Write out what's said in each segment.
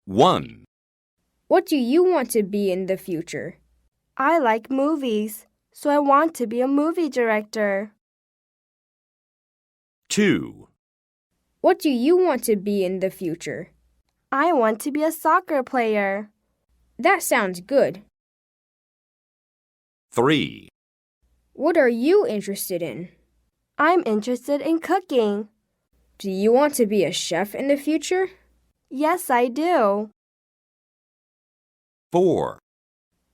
1. What do you want to be in the future? I like movies, so I want to be a movie director. 2. What do you want to be in the future? I want to be a soccer player. That sounds good. 3. What are you interested in? I'm interested in cooking. Do you want to be a chef in the future? Yes, I do. 4.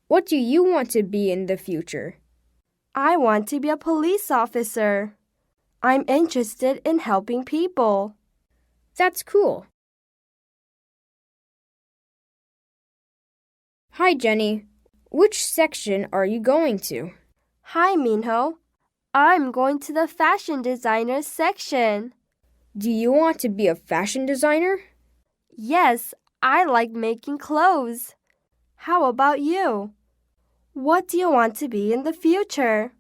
What do you want to be in the future? I want to be a police officer. I'm interested in helping people. That's cool. Hi, Jenny. Which section are you going to? Hi, Minho. I'm going to the fashion designer section. Do you want to be a fashion designer? Yes, I like making clothes. How about you? What do you want to be in the future?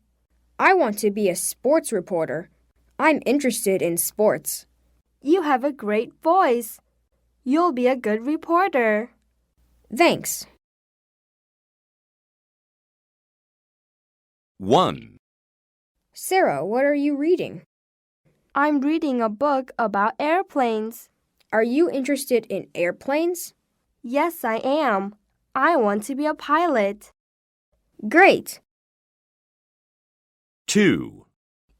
I want to be a sports reporter. I'm interested in sports. You have a great voice. You'll be a good reporter. Thanks. 1. Sarah, what are you reading? I'm reading a book about airplanes. Are you interested in airplanes? Yes, I am. I want to be a pilot. Great. 2.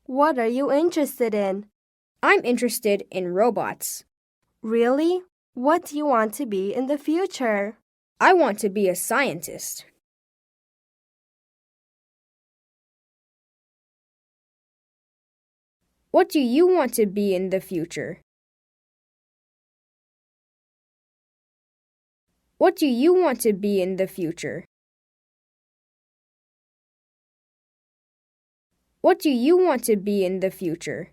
What are you interested in? I'm interested in robots. Really? What do you want to be in the future? I want to be a scientist. What do you want to be in the future? What do you want to be in the future? What do you want to be in the future?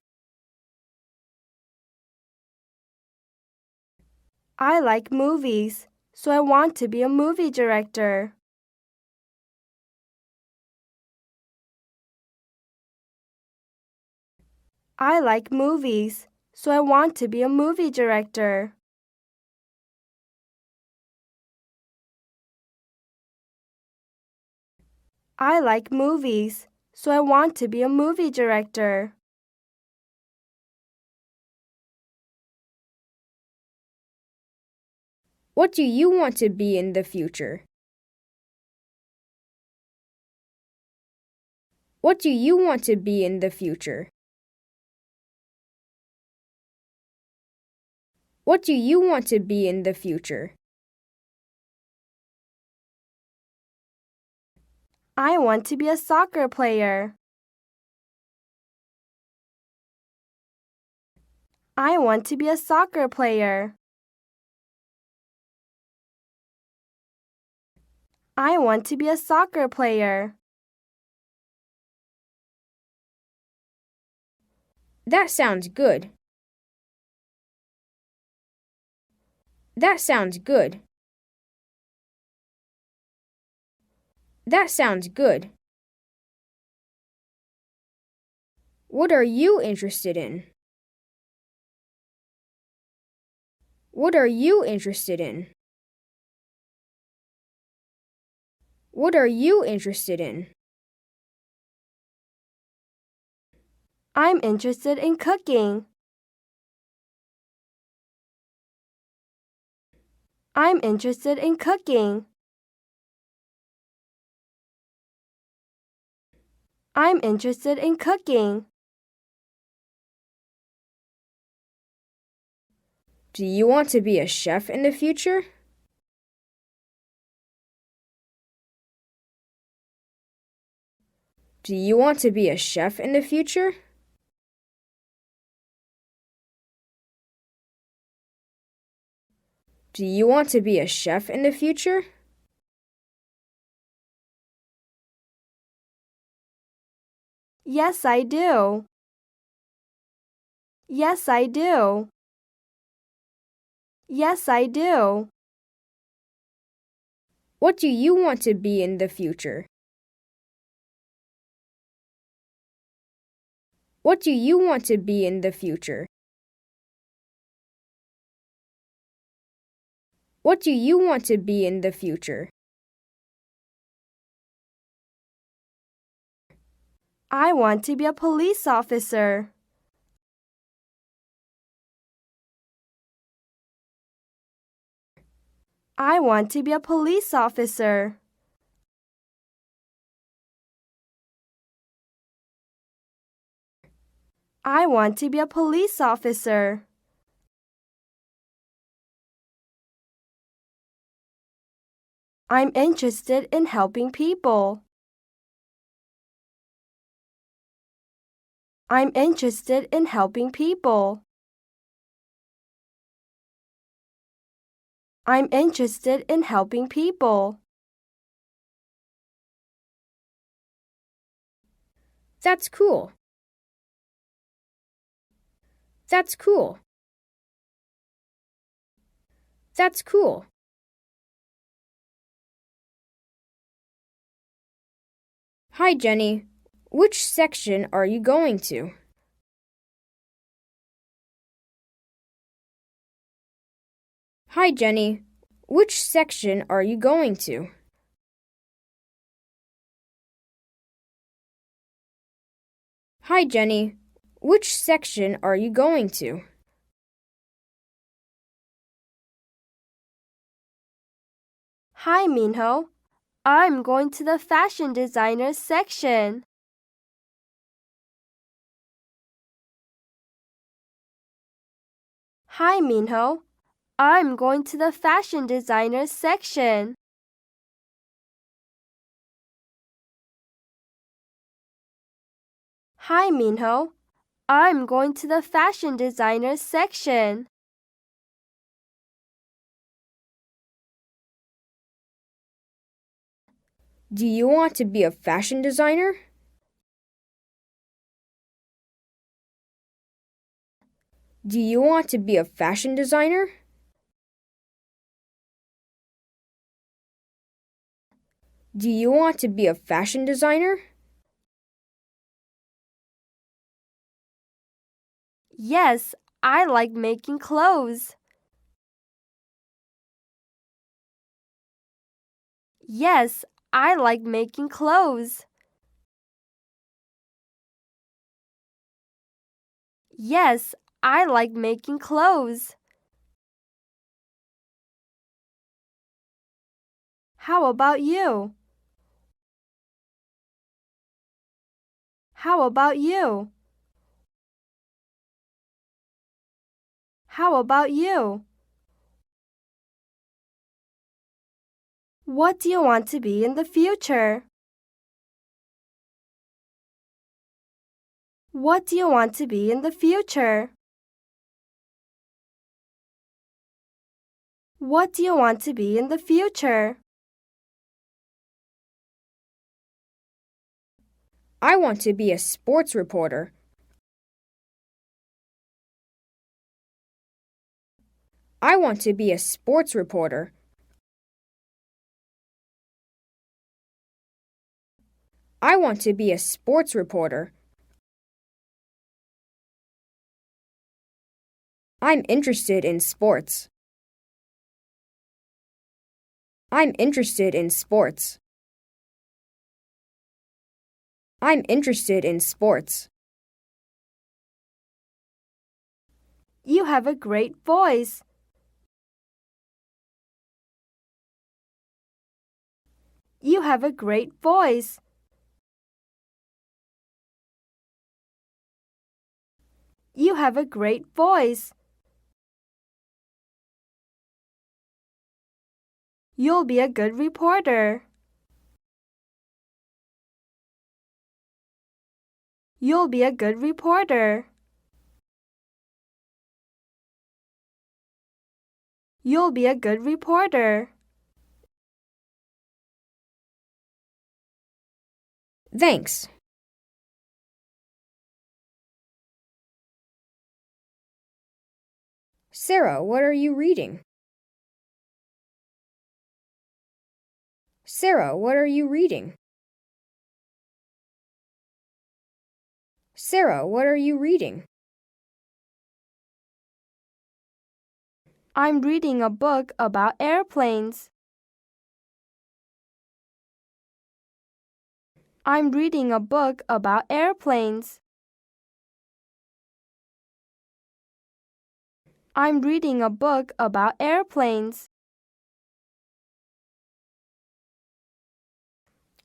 I like movies, so I want to be a movie director. I like movies, so I want to be a movie director. I like movies, so I want to be a movie director. What do you want to be in the future? What do you want to be in the future? What do you want to be in the future? I want to be a soccer player. I want to be a soccer player. I want to be a soccer player. That sounds good. That sounds good. That sounds good. What are you interested in? What are you interested in? What are you interested in? I'm interested in cooking. I'm interested in cooking. I'm interested in cooking. Do you want to be a chef in the future? Do you want to be a chef in the future? Do you want to be a chef in the future? Yes, I do. Yes, I do. Yes, I do. What do you want to be in the future? What do you want to be in the future? What do you want to be in the future? I want to be a police officer. I want to be a police officer. I want to be a police officer. I'm interested in helping people. I'm interested in helping people. I'm interested in helping people. That's cool. That's cool. That's cool. Hi, Jenny. Which section are you going to? Hi, Jenny. Which section are you going to? Hi, Jenny. Which section are you going to? Hi, Minho. I'm going to the fashion designers section. Hi, Minho. I'm going to the fashion designers section. Hi, Minho. I'm going to the fashion designers section. Do you want to be a fashion designer? Do you want to be a fashion designer? Do you want to be a fashion designer? Yes, I like making clothes. Yes, I like making clothes. Yes, I like making clothes. How about you? How about you? How about you? What do you want to be in the future? What do you want to be in the future? What do you want to be in the future? I want to be a sports reporter. I want to be a sports reporter. I want to be a sports reporter. I'm interested in sports. I'm interested in sports. I'm interested in sports. You have a great voice. You have a great voice. You have a great voice. You'll be a good reporter. You'll be a good reporter. You'll be a good reporter. Thanks. Sarah, what are you reading? Sarah, what are you reading? Sarah, what are you reading? I'm reading a book about airplanes. I'm reading a book about airplanes. I'm reading a book about airplanes.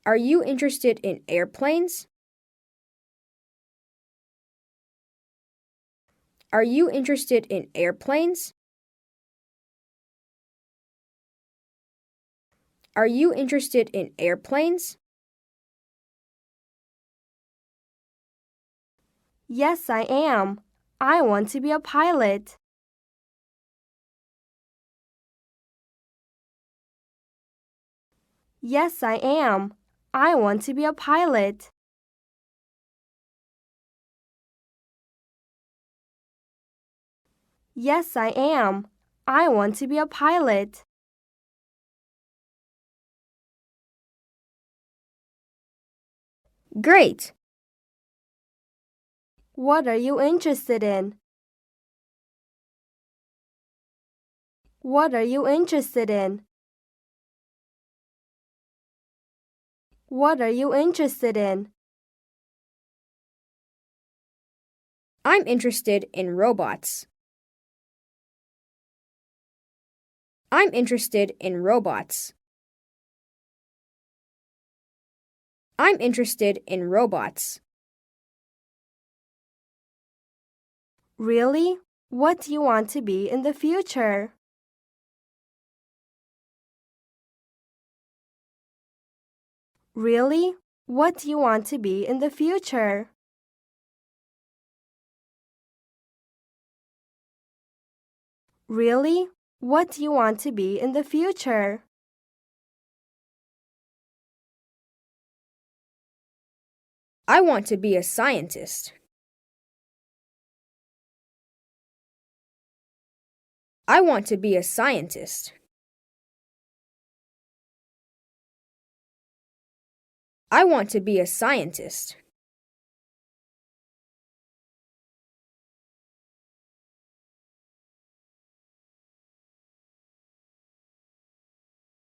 Are you interested in airplanes? Are you interested in airplanes? Are you interested in airplanes? Yes, I am. I want to be a pilot. Yes, I am. I want to be a pilot. Yes, I am. I want to be a pilot. Great! What are you interested in? What are you interested in? What are you interested in? I'm interested in robots. I'm interested in robots. I'm interested in robots. Really? What do you want to be in the future? Really? What do you want to be in the future? Really? What do you want to be in the future? I want to be a scientist. I want to be a scientist. I want to be a scientist.